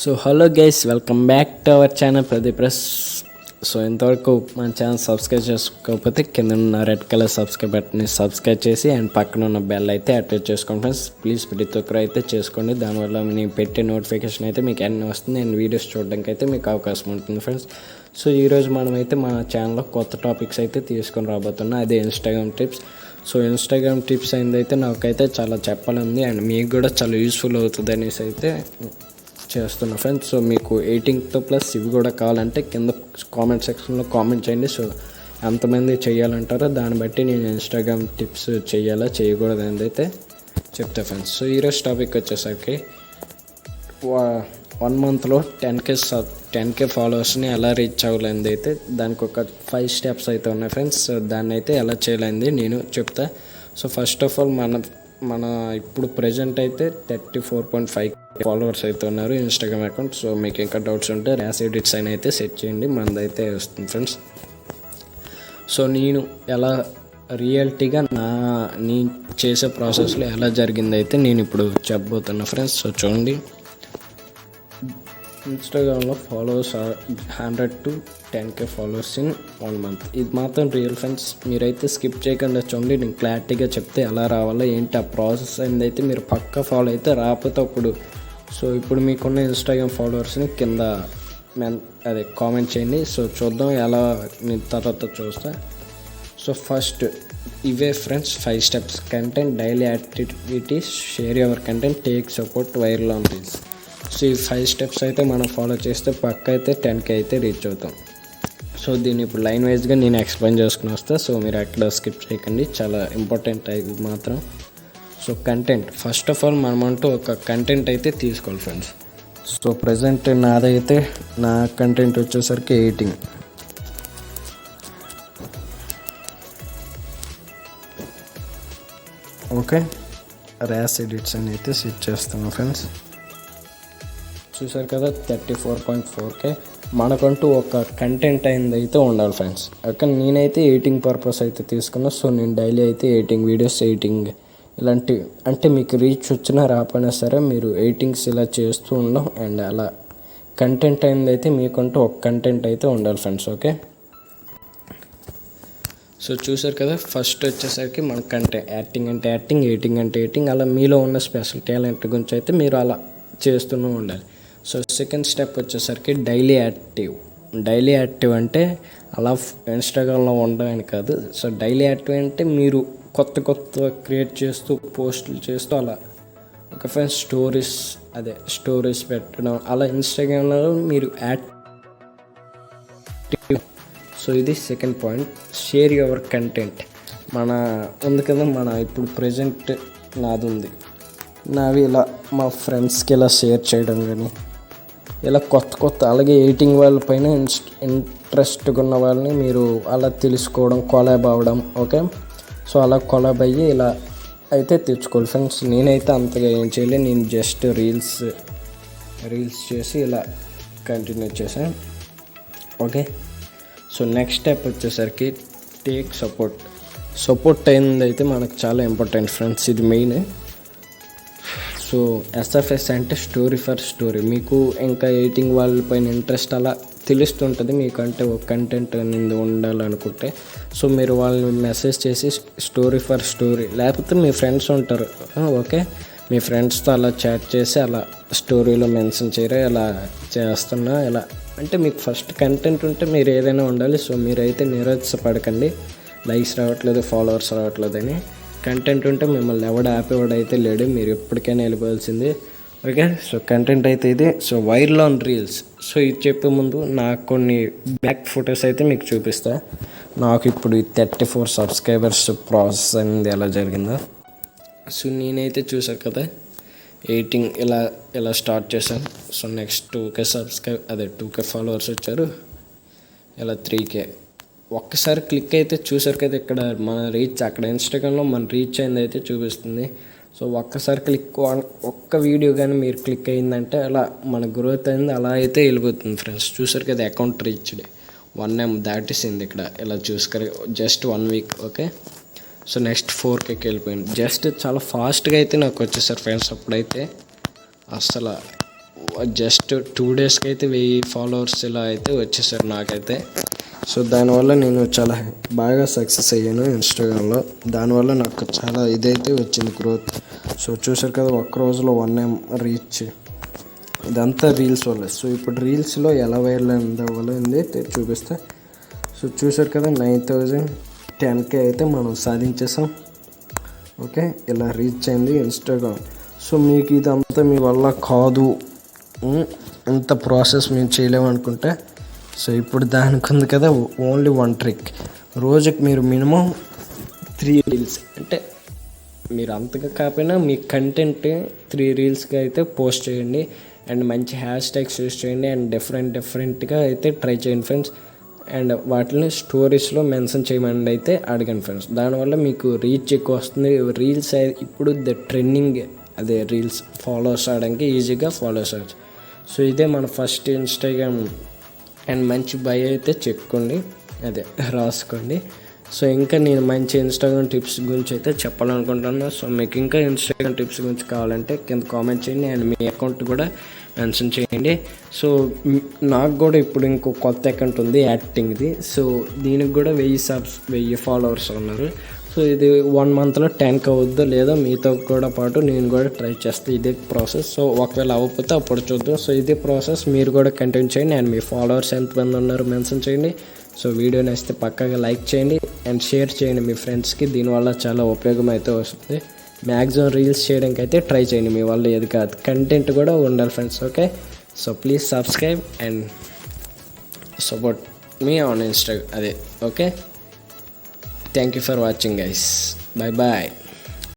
So hello guys, welcome back to our channel ప్రదీప్రస్. So ఇంతవరకు మన ఛానల్ సబ్స్క్రైబ్ చేసుకోకపోతే కింద ఉన్న రెడ్ కలర్ సబ్స్క్రైబ్ బటన్ని సబ్స్క్రైబ్ చేసి అండ్ పక్కన ఉన్న బెల్ అయితే యాక్టివేట్ చేసుకోండి ఫ్రెండ్స్. ప్లీజ్ ప్రతి ఒక్కరు అయితే చేసుకోండి. దానివల్ల నేను పెట్టే నోటిఫికేషన్ అయితే మీకు అన్నీ వస్తుంది అండ్ వీడియోస్ చూడడానికి అయితే మీకు అవకాశం ఉంటుంది ఫ్రెండ్స్. సో ఈరోజు మనమైతే మన ఛానల్లో కొత్త టాపిక్స్ అయితే తీసుకొని రాబోతున్నాం. అదే Instagram tips. So Instagram tips అయితే నాకైతే చాలా చెప్పాలంది అండ్ మీకు కూడా చాలా యూస్ఫుల్ అవుతుంది అనేసి అయితే చేస్తున్నా ఫ్రెండ్స్. సో మీకు 18తో ప్లస్ ఇవి కూడా కావాలంటే కింద కామెంట్ సెక్షన్లో కామెంట్ చేయండి. సో ఎంతమంది చేయాలంటారో దాన్ని బట్టి నేను ఇన్స్టాగ్రామ్ టిప్స్ చేయాలా చేయకూడదు అనేది అయితే చెప్తా ఫ్రెండ్స్. సో ఈరోజు టాపిక్ వచ్చేసరికి 1 మంత్లో 10K ఫాలోవర్స్ని ఎలా రీచ్ అవ్వాలని అయితే దానికి ఒక 5 స్టెప్స్ అయితే ఉన్నాయి ఫ్రెండ్స్. దాన్ని అయితే ఎలా చేయాలని నేను చెప్తా. సో ఫస్ట్ ఆఫ్ ఆల్ మన ఇప్పుడు ప్రజెంట్ అయితే 34.5 ఫాలోవర్స్ అయితే ఉన్నారు ఇన్స్టాగ్రామ్ అకౌంట్. సో మీకు ఇంకా డౌట్స్ ఉంటే ర్యాస్ ఎడిట్స్ అని అయితే సెట్ చేయండి, మనదైతే వస్తుంది ఫ్రెండ్స్. సో నేను ఎలా రియాలిటీగా నేను చేసే ప్రాసెస్లో ఎలా జరిగింది అయితే నేను ఇప్పుడు చెప్పబోతున్నా ఫ్రెండ్స్. సో చూడండి, ఇన్స్టాగ్రామ్లో followers 100 to 10K followers in 1 month. ఇది మాత్రం రియల్ ఫ్రెండ్స్. మీరైతే స్కిప్ చేయకుండా చూడండి, నేను క్లారిటీగా చెప్తే ఎలా రావాలో ఏంటి ఆ ప్రాసెస్ అనేది అయితే మీరు పక్కా ఫాలో అయితే రాకపోతే అప్పుడు. సో ఇప్పుడు మీకున్న ఇన్స్టాగ్రామ్ ఫాలోవర్స్ని కింద కామెంట్ చేయండి. సో చూద్దాం ఎలా నేను తర్వాత చూస్తా. సో ఫస్ట్ ఇవే friends 5 steps. Content, daily activities, share your content, take support, viral on reels. So ఈ 5 స్టెప్స్ అయితే మనం ఫాలో చేస్తే పక్క అయితే 10K అయితే రీచ్ అవుతాం. సో దీన్ని ఇప్పుడు లైన్ వైజ్గా నేను ఎక్స్ప్లెయిన్ చేసుకుని వస్తాను. సో మీరు ఎక్కడ స్కిప్ చేయకండి, చాలా ఇంపార్టెంట్ ఇది మాత్రం. So content, first of all మనమంటూ ఒక కంటెంట్ అయితే తీసుకోవాలి ఫ్రెండ్స్. సో ప్రజెంట్ నా కంటెంట్ వచ్చేసరికి ఎడిటింగ్. ఓకే, ర్యాస్ ఎడిట్స్ అని అయితే సెట్ చేస్తాను ఫ్రెండ్స్. చూసారు కదా 34.4K. మనకంటూ ఒక కంటెంట్ అయింది అయితే ఉండాలి ఫ్రెండ్స్. ఓకే, నేనైతే ఎడిటింగ్ పర్పస్ అయితే తీసుకున్నా. సో నేను డైలీ అయితే ఎడిటింగ్ వీడియోస్, ఎడిటింగ్ ఇలాంటివి అంటే మీకు రీచ్ వచ్చినా రాకపోయినా సరే మీరు ఎడిటింగ్స్ ఇలా చేస్తూ ఉండం అండ్ అలా కంటెంట్ అయింది అయితే మీకంటూ ఒక కంటెంట్ అయితే ఉండాలి ఫ్రెండ్స్. ఓకే, సో చూసారు కదా, ఫస్ట్ వచ్చేసరికి మన కంటెంట్. యాక్టింగ్ అంటే యాక్టింగ్, ఎడిటింగ్ అంటే ఎడిటింగ్, అలా మీలో ఉన్న స్పెషల్ టాలెంట్ గురించి అయితే మీరు అలా చేస్తూనే ఉండాలి. సో సెకండ్ స్టెప్ వచ్చేసరికి డైలీ యాక్టివ్ అంటే అలా ఇన్స్టాగ్రామ్లో ఉండడానికి కాదు. సో డైలీ యాక్టివ్ అంటే మీరు కొత్త క్రియేట్ చేస్తూ పోస్టులు చేస్తూ అలా ఒక ఫ్రెండ్స్ స్టోరీస్ పెట్టడం అలా ఇన్స్టాగ్రామ్లో మీరు యాక్టివ్. సో ఇది second point. Share your content. ఉంది కదా, ఇప్పుడు ప్రజెంట్ నావి ఇలా మా ఫ్రెండ్స్కి ఇలా షేర్ చేయడం కానీ ఇలా కొత్త అలాగే ఎడిటింగ్ వాళ్ళపైన ఇంట్రెస్ట్గా ఉన్న వాళ్ళని మీరు అలా తెలుసుకోవడం, కొలాబ్ అవ్వడం. ఓకే, సో అలా కొలాబ్ అయ్యి ఇలా అయితే తెచ్చుకోవాలి ఫ్రెండ్స్. నేనైతే అంతగా ఏం చేయలేదు, నేను జస్ట్ రీల్స్ చేసి ఇలా కంటిన్యూ చేశాను. ఓకే, సో నెక్స్ట్ స్టెప్ వచ్చేసరికి టేక్ సపోర్ట్ అయింది అయితే మనకు చాలా ఇంపార్టెంట్ ఫ్రెండ్స్. ఇది మెయిన్. సో SFS అంటే స్టోరీ ఫర్ స్టోరీ. మీకు ఇంకా ఎడిటింగ్ వాళ్ళపైన ఇంట్రెస్ట్ అలా తెలుస్తుంటుంది మీకంటే ఒక కంటెంట్ అనేది ఉండాలనుకుంటే. సో మీరు వాళ్ళని మెసేజ్ చేసి స్టోరీ ఫర్ స్టోరీ, లేకపోతే మీ ఫ్రెండ్స్ ఉంటారు. ఓకే, మీ ఫ్రెండ్స్తో అలా చాట్ చేసి అలా స్టోరీలో మెన్షన్ చేయరా ఇలా చేస్తున్నా ఇలా అంటే మీకు ఫస్ట్ కంటెంట్ ఉంటే మీరు ఏదైనా ఉండాలి. సో మీరైతే నిరాశపడకండి, లైక్స్ రావట్లేదు, ఫాలోవర్స్ రావట్లేదని. కంటెంట్ ఉంటే మిమ్మల్ని ఆపేవాడు అయితే లేడు, మీరు ఎప్పటికైనా వెళ్ళిపోవాల్సిందే. ఓకే, సో కంటెంట్ అయితే ఇది. So viral on reels. So ఇది చెప్పే ముందు నాకు కొన్ని బ్యాక్ ఫొటోస్ అయితే మీకు చూపిస్తా. నాకు ఇప్పుడు 34 సబ్స్క్రైబర్స్ ప్రాసెస్ అనేది ఎలా జరిగిందో. సో నేనైతే చూసాను కదా, ఎడిటింగ్ ఇలా స్టార్ట్ చేశాను. సో నెక్స్ట్ 2K ఫాలోవర్స్ వచ్చారు. ఇలా 3K. ఒక్కసారి క్లిక్ అయితే చూసారు కదా, ఇక్కడ మన రీచ్ అక్కడ ఇన్స్టాగ్రామ్లో మన రీచ్ అయింది అయితే చూపిస్తుంది. సో ఒక్కసారి ఒక్క వీడియో కానీ మీరు క్లిక్ అయిందంటే అలా మన గ్రోత్ అయింది అలా అయితే వెళ్ళిపోతుంది ఫ్రెండ్స్. చూసారు కదా, అకౌంట్ రీచ్డ్ 1M దాటేసింది ఇక్కడ. ఇలా చూసుకొని just 1 week. Okay, so next 4Kకి వెళ్ళిపోయింది. జస్ట్ చాలా ఫాస్ట్గా అయితే నాకు వచ్చేసారు ఫ్రెండ్స్. అప్పుడైతే అసలు జస్ట్ 2 డేస్కి అయితే 1000 ఫాలోవర్స్ ఇలా అయితే వచ్చేసారు నాకైతే. సో దానివల్ల నేను చాలా బాగా సక్సెస్ అయ్యాను ఇన్స్టాగ్రామ్లో. దానివల్ల నాకు చాలా ఇదైతే వచ్చింది గ్రోత్. సో చూసారు కదా, ఒక్క రోజులో 1M రీచ్. ఇదంతా రీల్స్ వల్ల. సో ఇప్పుడు రీల్స్లో ఎలా వైరల్ అవ్వాలని చూపిస్తే, సో చూసారు కదా 9010K అయితే మనం సాధించేసాం. ఓకే, ఇలా రీచ్ అయింది ఇన్స్టాగ్రామ్. సో మీకు ఇదంతా మీ వల్ల కాదు, ఇంత ప్రాసెస్ మేము చేయలేమనుకుంటే, సో ఇప్పుడు దానికి ఉంది కదా ఓన్లీ 1 ట్రిక్. రోజుకి మీరు మినిమం 3 రీల్స్, అంటే మీరు అంతగా కాకపోయినా మీ కంటెంట్ 3 రీల్స్గా అయితే పోస్ట్ చేయండి. అండ్ మంచి హ్యాష్ ట్యాగ్స్ యూస్ చేయండి. అండ్ డిఫరెంట్గా అయితే ట్రై చేయండి ఫ్రెండ్స్. అండ్ వాటిని స్టోరీస్లో మెన్షన్ చేయమని అయితే అడగండి ఫ్రెండ్స్. దానివల్ల మీకు రీచ్ ఎక్కువ వస్తుంది. రీల్స్ ఇప్పుడు ట్రెండింగ్, అదే రీల్స్ ఫాలోవర్స్ అవడానికి ఈజీగా ఫాలోవర్స్ అవ్వచ్చు. సో ఇదే మన ఫస్ట్ ఇన్స్టాగ్రామ్. అండ్ మంచి బై అయితే చెక్కోండి, అదే రాసుకోండి. సో ఇంకా నేను మంచి ఇన్స్టాగ్రామ్ టిప్స్ గురించి అయితే చెప్పాలనుకుంటున్నాను. సో మీకు ఇంకా ఇన్స్టాగ్రామ్ టిప్స్ గురించి కావాలంటే కింద కామెంట్ చేయండి. అండ్ మీ అకౌంట్ కూడా మెన్షన్ చేయండి. సో నాకు కూడా ఇప్పుడు ఇంకో కొత్త అకౌంట్ ఉంది యాక్టింగ్ది. సో దీనికి కూడా 1000 ఫాలోవర్స్ ఉన్నారు. సో ఇది 1 మంత్లో 10K అవుద్దో లేదో మీతో కూడా పాటు నేను కూడా ట్రై చేస్తాను. ఇదే ప్రాసెస్. సో ఒకవేళ అవ్వకపోతే అప్పుడు చూద్దాం. సో ఇదే ప్రాసెస్ మీరు కూడా కంటిన్యూ చేయండి. అండ్ మీ ఫాలోవర్స్ ఎంతమంది ఉన్నారు మెన్షన్ చేయండి. సో వీడియో నచ్చితే పక్కాగా లైక్ చేయండి అండ్ షేర్ చేయండి మీ ఫ్రెండ్స్కి. దీనివల్ల చాలా ఉపయోగం అయితే వస్తుంది. మ్యాక్సిమం రీల్స్ చేయడానికి అయితే ట్రై చేయండి. మీ వల్ల ఏది కాదు, కంటెంట్ కూడా ఉండాలి friends. Okay, so please subscribe and support me on Insta. అదే okay, thank you for watching guys. Bye bye.